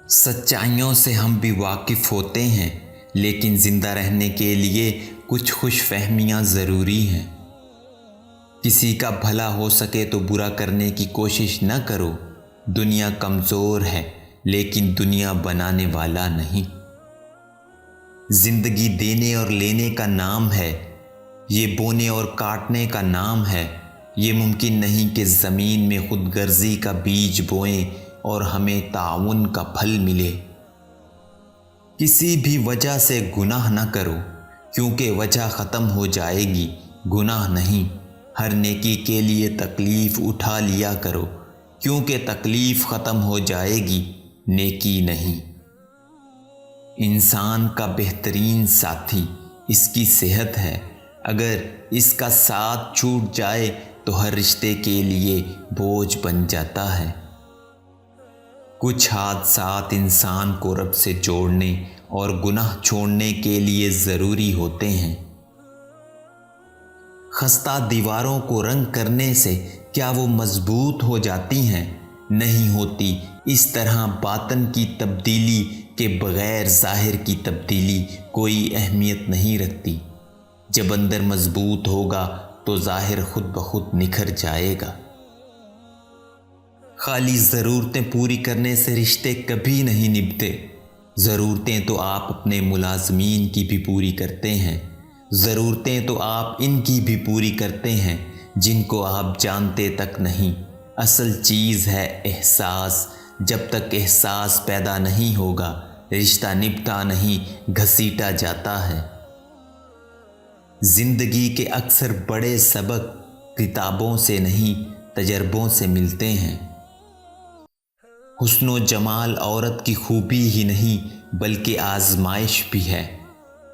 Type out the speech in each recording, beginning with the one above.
سچائیوں سے ہم بھی واقف ہوتے ہیں، لیکن زندہ رہنے کے لیے کچھ خوش فہمیاں ضروری ہیں۔ کسی کا بھلا ہو سکے تو برا کرنے کی کوشش نہ کرو۔ دنیا کمزور ہے، لیکن دنیا بنانے والا نہیں۔ زندگی دینے اور لینے کا نام ہے، یہ بونے اور کاٹنے کا نام ہے۔ یہ ممکن نہیں کہ زمین میں خود غرضی کا بیج بوئیں اور ہمیں تعاون کا پھل ملے۔ کسی بھی وجہ سے گناہ نہ کرو، کیونکہ وجہ ختم ہو جائے گی، گناہ نہیں۔ ہر نیکی کے لیے تکلیف اٹھا لیا کرو، کیونکہ تکلیف ختم ہو جائے گی، نیکی نہیں۔ انسان کا بہترین ساتھی اس کی صحت ہے۔ اگر اس کا ساتھ چھوٹ جائے تو ہر رشتے کے لیے بوجھ بن جاتا ہے۔ کچھ حادثات انسان کو رب سے جوڑنے اور گناہ چھوڑنے کے لیے ضروری ہوتے ہیں۔ خستہ دیواروں کو رنگ کرنے سے کیا وہ مضبوط ہو جاتی ہیں؟ نہیں ہوتی۔ اس طرح باطن کی تبدیلی کے بغیر ظاہر کی تبدیلی کوئی اہمیت نہیں رکھتی۔ جب اندر مضبوط ہوگا تو ظاہر خود بخود نکھر جائے گا۔ خالی ضرورتیں پوری کرنے سے رشتے کبھی نہیں نبھتے۔ ضرورتیں تو آپ اپنے ملازمین کی بھی پوری کرتے ہیں۔ ضرورتیں تو آپ ان کی بھی پوری کرتے ہیں جن کو آپ جانتے تک نہیں۔ اصل چیز ہے احساس۔ جب تک احساس پیدا نہیں ہوگا، رشتہ نبھتا نہیں، گھسیٹا جاتا ہے۔ زندگی کے اکثر بڑے سبق کتابوں سے نہیں، تجربوں سے ملتے ہیں۔ حسن و جمال عورت کی خوبی ہی نہیں بلکہ آزمائش بھی ہے،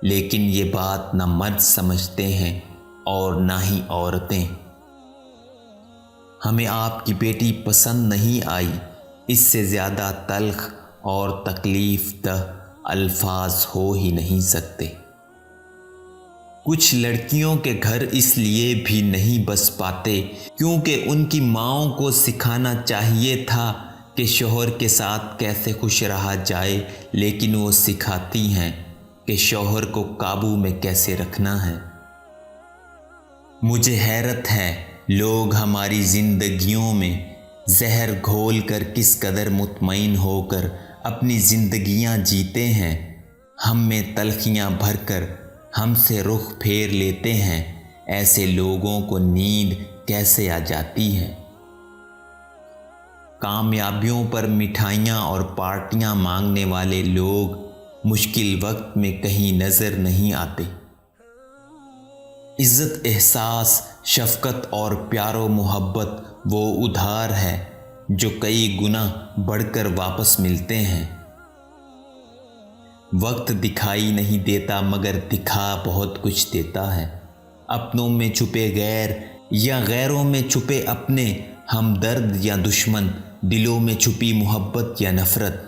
لیکن یہ بات نہ مرد سمجھتے ہیں اور نہ ہی عورتیں۔ ہمیں آپ کی بیٹی پسند نہیں آئی، اس سے زیادہ تلخ اور تکلیف دہ الفاظ ہو ہی نہیں سکتے۔ کچھ لڑکیوں کے گھر اس لیے بھی نہیں بس پاتے کیونکہ ان کی ماؤں کو سکھانا چاہیے تھا کہ شوہر کے ساتھ کیسے خوش رہا جائے، لیکن وہ سکھاتی ہیں کہ شوہر کو قابو میں کیسے رکھنا ہے۔ مجھے حیرت ہے لوگ ہماری زندگیوں میں زہر گھول کر کس قدر مطمئن ہو کر اپنی زندگیاں جیتے ہیں۔ ہم میں تلخیاں بھر کر ہم سے رخ پھیر لیتے ہیں۔ ایسے لوگوں کو نیند کیسے آ جاتی ہے؟ کامیابیوں پر مٹھائیاں اور پارٹیاں مانگنے والے لوگ مشکل وقت میں کہیں نظر نہیں آتے۔ عزت، احساس، شفقت اور پیار و محبت وہ ادھار ہے جو کئی گنا بڑھ کر واپس ملتے ہیں۔ وقت دکھائی نہیں دیتا مگر دکھا بہت کچھ دیتا ہے۔ اپنوں میں چھپے غیر یا غیروں میں چھپے اپنے، ہمدرد یا دشمن، دلوں میں چھپی محبت یا نفرت۔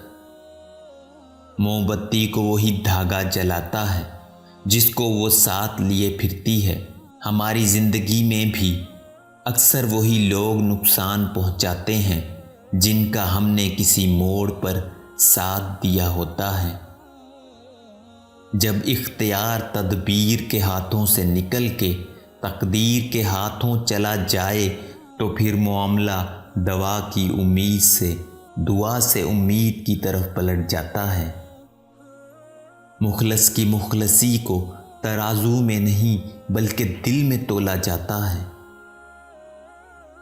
موم بتی کو وہی دھاگا جلاتا ہے جس کو وہ ساتھ لیے پھرتی ہے۔ ہماری زندگی میں بھی اکثر وہی لوگ نقصان پہنچاتے ہیں جن کا ہم نے کسی موڑ پر ساتھ دیا ہوتا ہے۔ جب اختیار تدبیر کے ہاتھوں سے نکل کے تقدیر کے ہاتھوں چلا جائے تو پھر معاملہ دعا کی امید سے دعا سے امید کی طرف پلٹ جاتا ہے۔ مخلص کی مخلصی کو ترازو میں نہیں بلکہ دل میں تولا جاتا ہے۔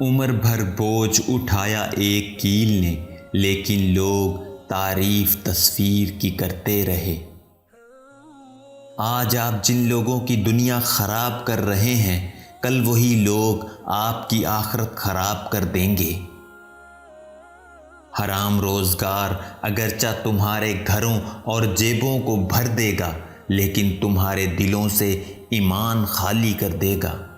عمر بھر بوجھ اٹھایا ایک کیل نے، لیکن لوگ تعریف تصویر کی کرتے رہے۔ آج آپ جن لوگوں کی دنیا خراب کر رہے ہیں، کل وہی لوگ آپ کی آخرت خراب کر دیں گے۔ حرام روزگار اگرچہ تمہارے گھروں اور جیبوں کو بھر دے گا، لیکن تمہارے دلوں سے ایمان خالی کر دے گا۔